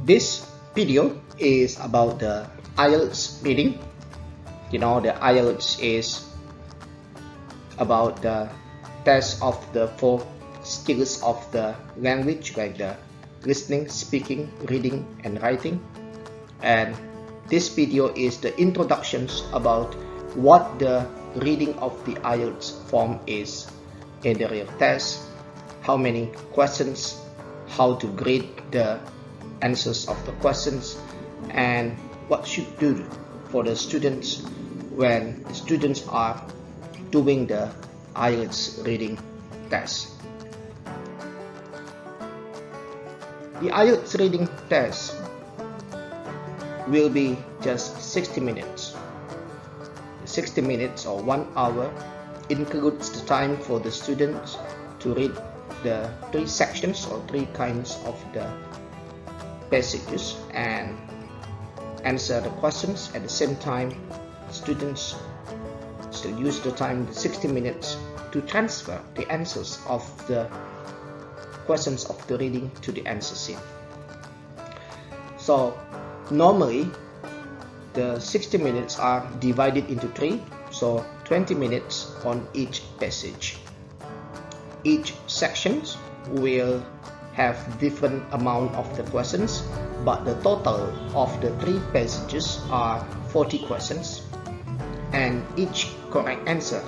This video is about the IELTS reading. The IELTS is about the test of the 4 skills of the language, like the listening, speaking, reading, and writing. And this video is the introductions about what the reading of the IELTS form is in the real test, how many questions, how to grade the answers of the questions, and what should do for the students when the students are doing the IELTS reading test. The IELTS reading test will be just 60 minutes. 60 minutes or 1 hour includes the time for the students to read the 3 sections or 3 kinds of the passages and answer the questions. At the same time, students still use the time, the 60 minutes, to transfer the answers of the questions of the reading to the answer sheet. So normally the 60 minutes are divided into 3, so 20 minutes on each passage. Each section will have different amount of the questions, but the total of the 3 passages are 40 questions, and each correct answer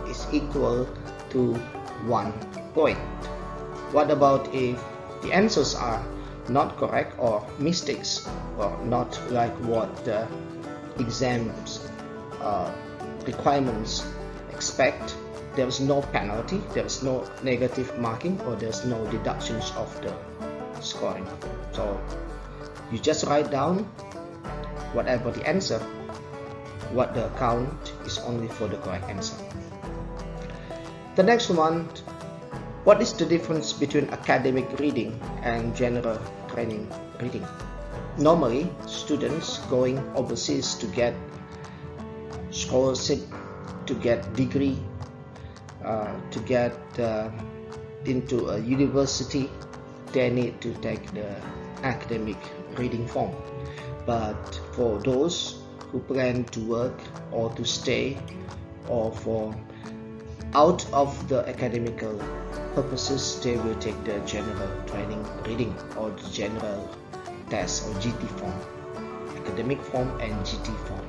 is equal to 1 point. What about if the answers are not correct or mistakes, or not like what the exams requirements expect? There's no penalty, there's no negative marking, or there's no deductions of the scoring. So you just write down whatever the answer, what the count is only for the correct answer. The next one, what is the difference between academic reading and general training reading? Normally, students going overseas to get scholarship, to get degree, to get into a university, they need to take the academic reading form. But for those who plan to work or to stay, or for out of the academical purposes, they will take the general training reading or the general test or GT form, academic form and GT form.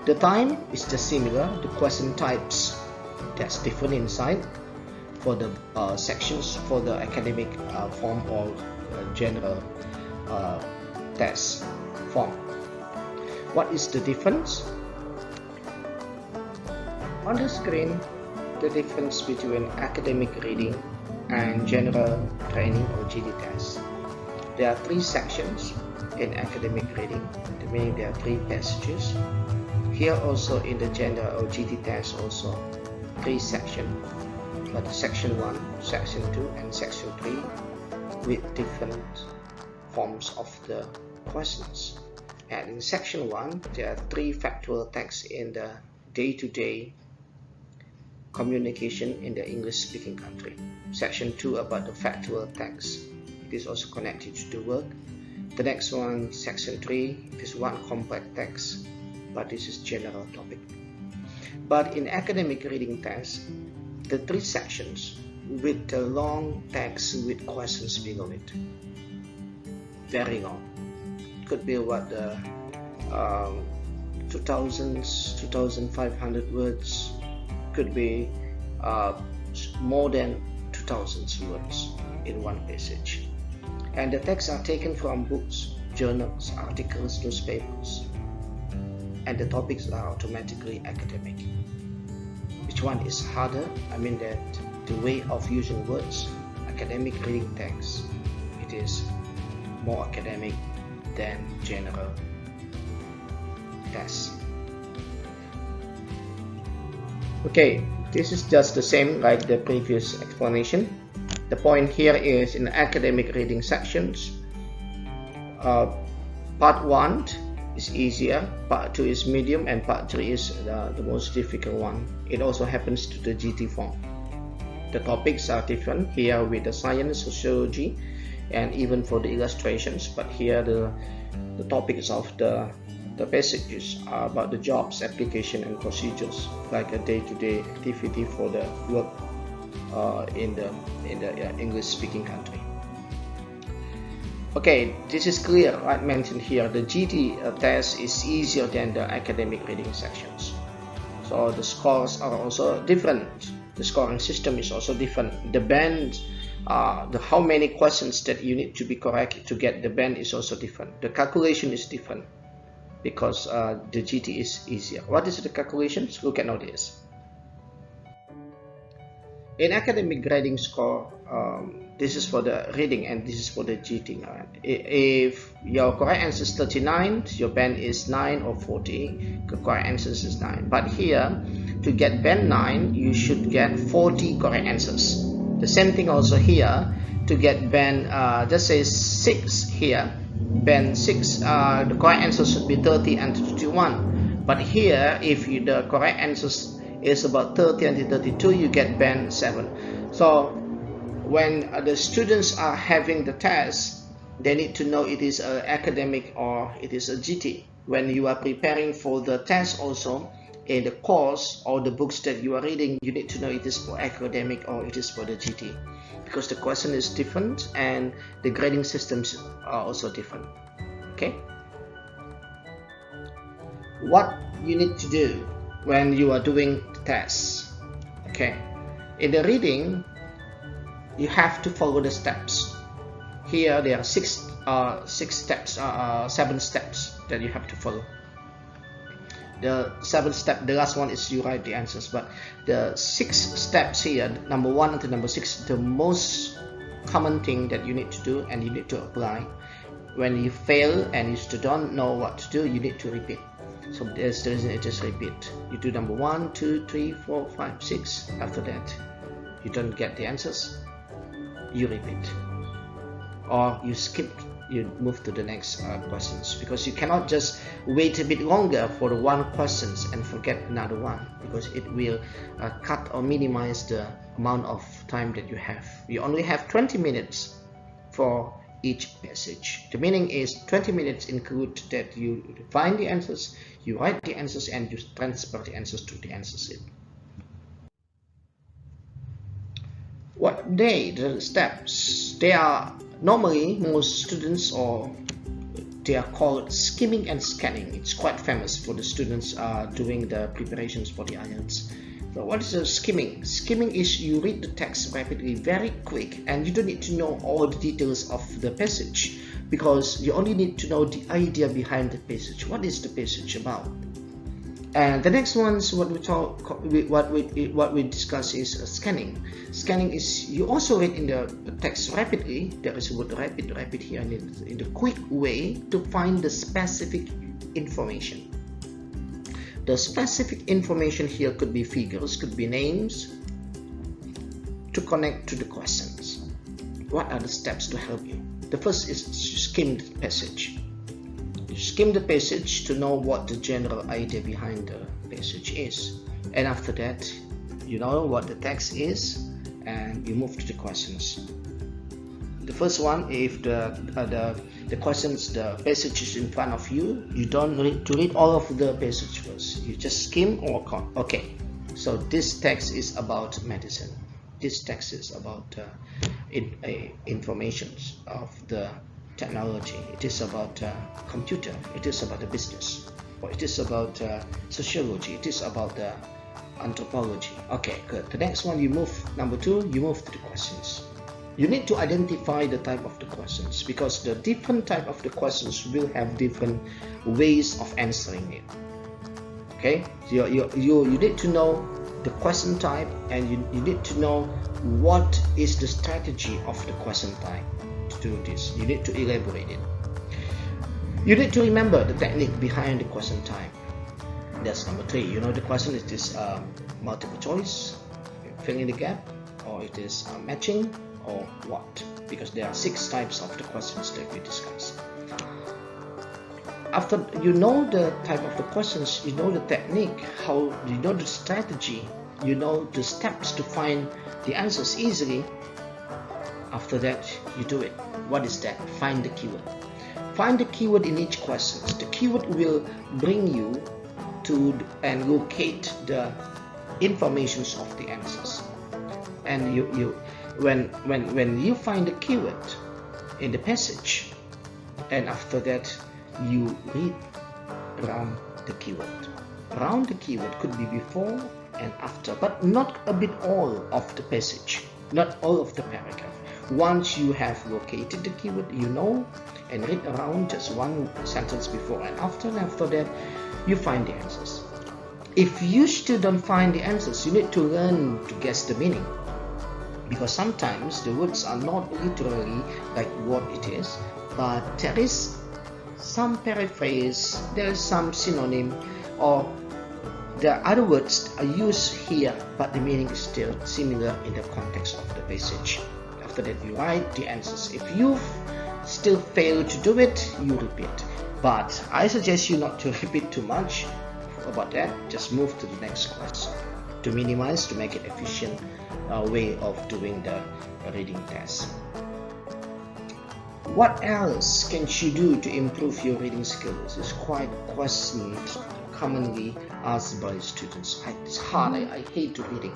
The time is just similar, the question types that's different inside for the sections for the academic form or general test form. What is the difference? On the screen, the difference between academic reading and general training or GT test. There are 3 sections in academic reading, meaning there are 3 passages. Here also in the general or GT test also 3 sections, but section 1, section 2 and section 3 with different forms of the questions. And in section 1 there are 3 factual texts in the day-to-day communication in the English speaking country. Section 2 about the factual text, it is also connected to the work. The next one, section 3, is 1 complex text, but this is general topic. But in academic reading test, the 3 sections with the long text with questions below it, very long. It could be what the 2,500 words, could be more than 2,000 words in one passage. And the texts are taken from books, journals, articles, newspapers, and the topics are automatically academic. Which one is harder? I mean that the way of using words, academic reading text, it is more academic than general test. Okay, this is just the same like the previous explanation. The point here is in academic reading sections, part 1 is easier, part 2 is medium, and part 3 is the most difficult one. It also happens to the GT form. The topics are different here with the science, sociology, and even for the illustrations. But here the topics of the passages are about the jobs, application, and procedures, like a day-to-day activity for the work in the English-speaking country. Okay, this is clear. I mentioned here the GT test is easier than the academic reading sections. So the scores are also different. The scoring system is also different. The band, how many questions that you need to be correct to get the band is also different. The calculation is different because the GT is easier. What is the calculations? Look at this. In academic grading score, this is for the reading and this is for the GT. If your correct answer is 39, your band is 9 or 40. The correct answer is 9. But here, to get band 9, you should get 40 correct answers. The same thing also here. To get band, just say 6 here, band 6, the correct answer should be 30 and 31. But here, if the correct answers is about 30 and 32, you get band 7. So when the students are having the test, they need to know it is an academic or it is a GT. When you are preparing for the test also, in the course or the books that you are reading, you need to know it is for academic or it is for the GT, because the question is different and the grading systems are also different. Okay, what you need to do when you are doing the test. Okay, in the reading, you have to follow the steps. Here there are 7 steps that you have to follow. The 7th step, the last one is you write the answers, but the 6 steps here, number 1 to number 6, the most common thing that you need to do and you need to apply. When you fail and you still don't know what to do, you need to repeat. So there's the reason, it just repeat. You do number 1, 2, 3, 4, 5, 6. After that, you don't get the answers, you repeat, or you skip, you move to the next questions, because you cannot just wait a bit longer for the one questions and forget another one, because it will cut or minimize the amount of time that you have. You only have 20 minutes for each passage. The meaning is 20 minutes include that you find the answers, you write the answers, and you transfer the answers to the answer sheet. What the steps? They are normally, most students, or they are called skimming and scanning. It's quite famous for the students doing the preparations for the IELTS. So what is the skimming? Skimming is you read the text rapidly, very quick, and you don't need to know all the details of the passage, because you only need to know the idea behind the passage. What is the passage about? And the next one is what we discuss is scanning. Scanning is you also read in the text rapidly. There is a word rapid here, in the quick way to find the specific information. The specific information here could be figures, could be names, to connect to the questions. What are the steps to help you? The first is to skim the passage. You skim the passage to know what the general idea behind the passage is, and after that you know what the text is and you move to the questions. The first one, if the questions, the passage is in front of you, you don't need to read all of the passage first. You just skim or okay, so this text is about medicine, this text is about information of the technology, it is about computer, it is about the business, or it is about sociology, it is about the anthropology. Okay, good. The next one, you move, number 2, you move to the questions. You need to identify the type of the questions, because the different type of the questions will have different ways of answering it. Okay, so you need to know the question type, and you need to know what is the strategy of the question type. To do this, you need to elaborate it. You need to remember the technique behind the question type. That's number 3. You know the question, it is multiple choice, fill in the gap, or it is matching, or what, because there are 6 types of the questions that we discussed. After you know the type of the questions, you know the technique, how you know the strategy, you know the steps to find the answers easily, After that, you do it. What is that? Find the keyword. Find the keyword in each question. The keyword will bring you to and locate the informations of the answers. And when you find the keyword in the passage, and after that you read around the keyword. Around the keyword could be before and after, but not a bit all of the passage, not all of the paragraph. Once you have located the keyword, you know, and read around just one sentence before and after that you find the answers. If you still don't find the answers, you need to learn to guess the meaning, because sometimes the words are not literally like what it is, but there is some paraphrase, there is some synonym, or the other words are used here, but the meaning is still similar in the context of the passage. After that, you write the answers. If you still fail to do it, you repeat. But I suggest you not to repeat too much about that. Just move to the next question to minimize, to make it efficient way of doing the reading test. What else can you do to improve your reading skills? It's quite a question commonly asked by students. It's hard. I hate reading.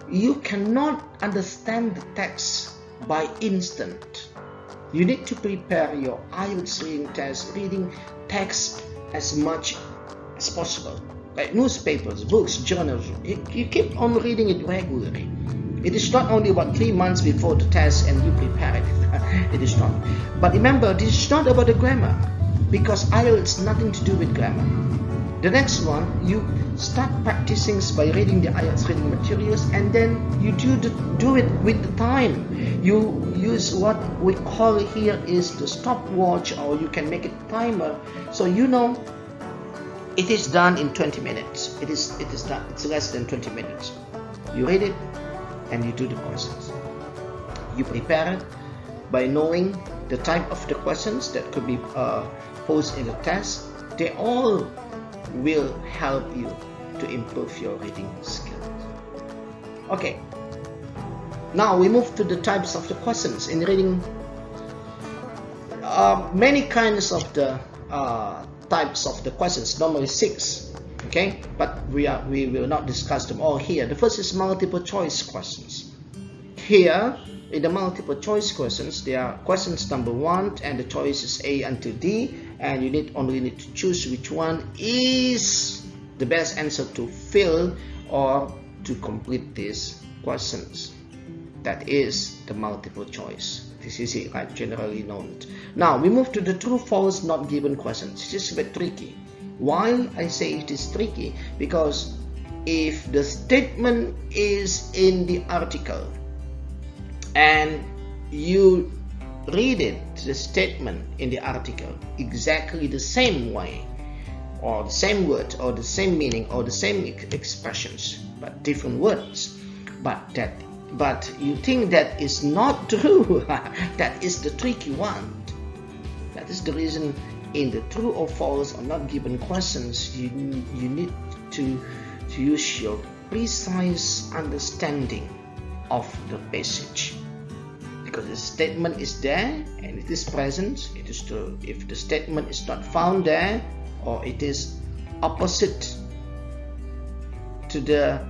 You cannot understand the text by instant. You need to prepare your IELTS reading test, reading text as much as possible. Like newspapers, books, journals. You keep on reading it regularly. It is not only about 3 months before the test and you prepare it. It is not. But remember, this is not about the grammar, because IELTS nothing to do with grammar. The next one, you start practicing by reading the IELTS reading materials, and then you do it with the time. You use what we call here is the stopwatch, or you can make it timer, so you know it is done in 20 minutes. It is done. It's less than 20 minutes. You read it and you do the questions. You prepare it by knowing the type of the questions that could be posed in the test. They all will help you to improve your reading skills. Okay, now we move to the types of the questions in reading. Many kinds of the types of the questions, normally 6. Okay, but we will not discuss them all here. The first is multiple choice questions. Here in the multiple choice questions, there are questions number 1, and the choice is A until D, and you only need to choose which one is the best answer to fill or to complete these questions. That is the multiple choice. This is it, like generally known. Now we move to the true, false, not given questions. This is a bit tricky. Why I say it is tricky? Because if the statement is in the article and you read it, the statement in the article exactly the same way, or the same word, or the same meaning, or the same expressions, but different words, but you think that is not true, that is the tricky one. That is the reason in the true or false or not given questions, you need to use your precise understanding of the passage, because the statement is there and it is present, it is true. If the statement is not found there, or it is opposite to the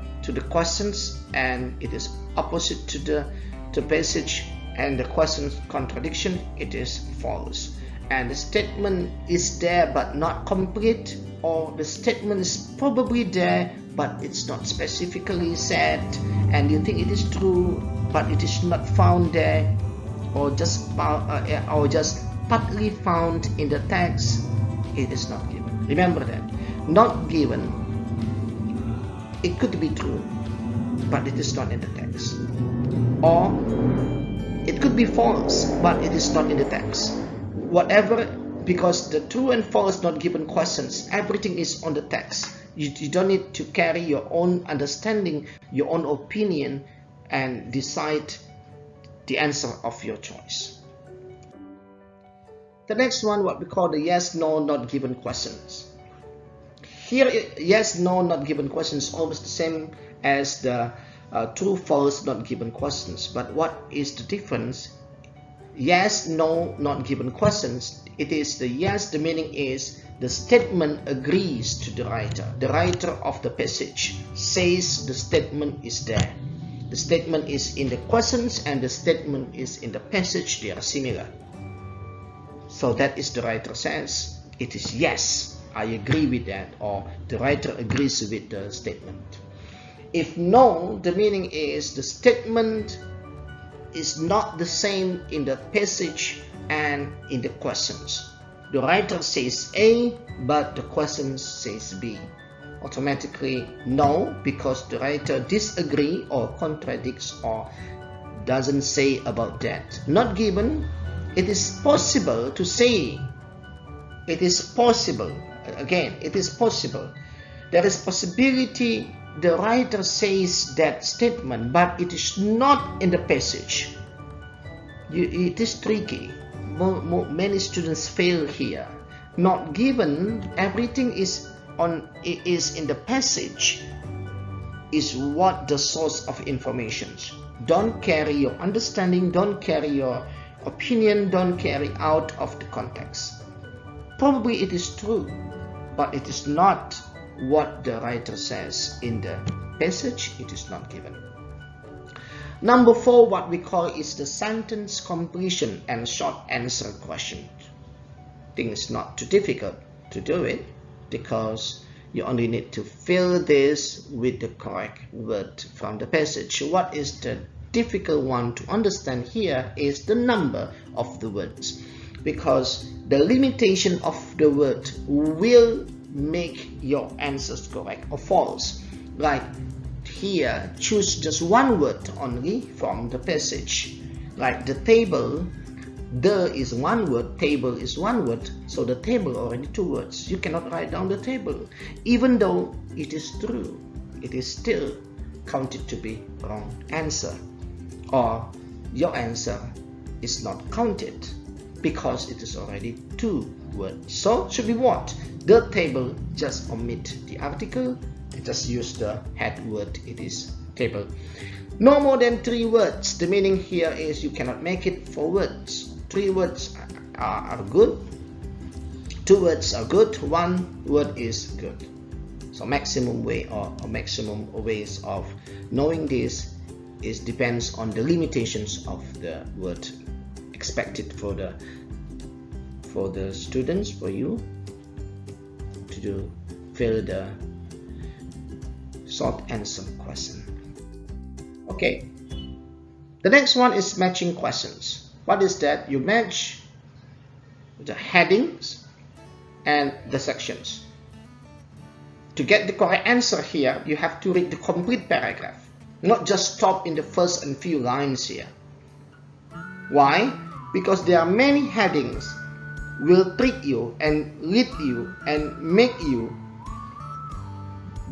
questions, and it is opposite to the passage and the question's contradiction, it is false. And the statement is there but not complete, or the statement is probably there but it's not specifically said, and you think it is true but it is not found there, or just partly found in the text, it is not given. Remember that. Not given, it could be true but it is not in the text, or it could be false but it is not in the text. Whatever, because the true and false not given questions, everything is on the text. You don't need to carry your own understanding, your own opinion, and decide the answer of your choice. The next one, what we call the yes, no, not given questions. Here, yes, no, not given questions, almost the same as the true, false, not given questions. But what is the difference? Yes, no, not given questions. It is the yes, the meaning is the statement agrees to the writer. The writer of the passage says the statement is there. The statement is in the questions and the statement is in the passage. They are similar. So that is the writer says. It is yes, I agree with that, or the writer agrees with the statement. If no, the meaning is the statement is not the same in the passage and in the questions. The writer says A, but the question says B. Automatically no, because the writer disagrees or contradicts or doesn't say about that. Not given. It is possible to say. It is possible. Again, it is possible. There is possibility the writer says that statement, but it is not in the passage. It is tricky. Many students fail here. Not given, everything is in the passage, is what the source of information. Don't carry your understanding, don't carry your opinion, don't carry out of the context. Probably it is true, but it is not what the writer says in the passage. It is not given. Number 4, what we call is the sentence completion and short answer question. I think it's not too difficult to do it, because you only need to fill this with the correct word from the passage. What is the difficult one to understand here is the number of the words, because the limitation of the word will make your answers correct or false. Like here, choose just one word only from the passage. Like the table, the is one word, table is one word, so the table already 2 words. You cannot write down the table. Even though it is true, it is still counted to be wrong answer, or your answer is not counted because it is already 2 words. So should be what? The table, just omit the article, just use the head word, it is table. No more than 3 words. The meaning here is you cannot make it 4 words. 3 words are good, 2 words are good, 1 word is good. So maximum way or maximum ways of knowing this is depends on the limitations of the word expected for the students, for you to fill the short answer question. Okay, the next one is matching questions. What is that? You match the headings and the sections. To get the correct answer here, you have to read the complete paragraph, not just stop in the first and few lines here. Why? Because there are many headings will trick you and lead you and make you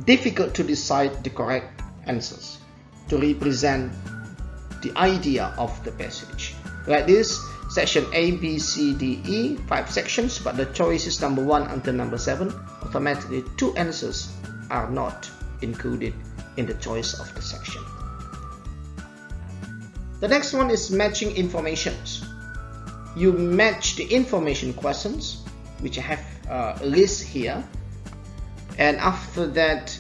difficult to decide the correct answers to represent the idea of the passage. Like this, section A, B, C, D, E, 5 sections, but the choice is number 1 until number 7. Automatically 2 answers are not included in the choice of the section. The next one is matching informations. You match the information questions, which I have a list here, and after that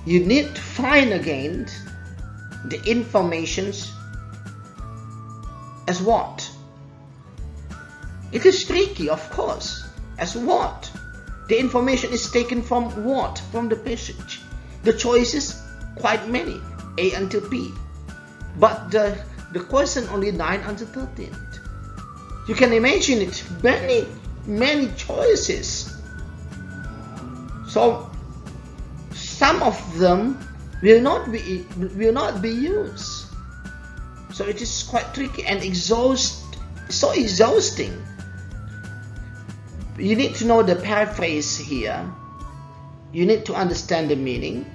you need to find again the informations as what? It is tricky, of course. As what? The information is taken from what? From the passage. The choices quite many, A until P, but the question only 9 until 13. You can imagine it, many choices. So some of them will not be used. So it is quite tricky and so exhausting. You need to know the paraphrase here. You need to understand the meaning,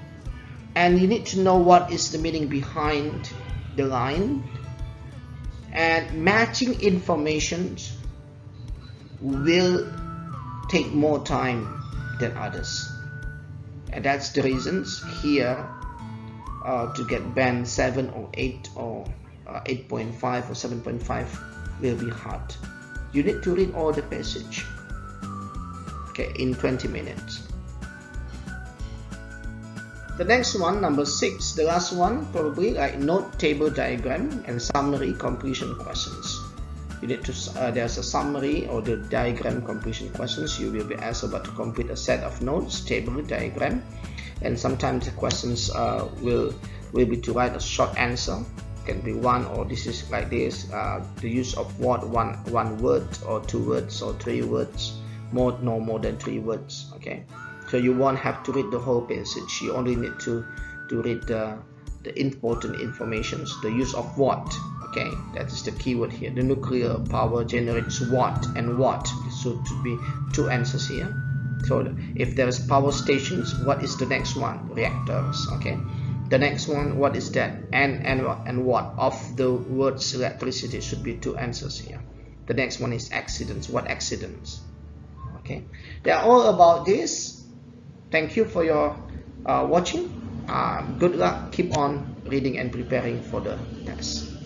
and you need to know what is the meaning behind the line. And matching information will take more time than others. And that's the reasons here to get band 7 or 8 or 8.5 or 7.5 will be hard. You need to read all the passage, okay, in 20 minutes. The next one, number 6, the last one, probably like note, table, diagram, and summary completion questions. You need to there's a summary or the diagram completion questions. You will be asked about to complete a set of notes, table, diagram, and sometimes the questions will be to write a short answer. Can be one, or this is like this. The use of what, one word or 2 words or 3 words, no more than 3 words. Okay, so you won't have to read the whole passage. You only need to read the important informations. The use of what. Okay, that is the keyword here. The nuclear power generates what and what. So to be 2 answers here. So if there is power stations, what is the next one? Reactors. Okay. The next one, what is that? And what? Of the words electricity should be 2 answers here. The next one is accidents. What accidents? Okay. They are all about this. Thank you for your watching. Good luck. Keep on reading and preparing for the test.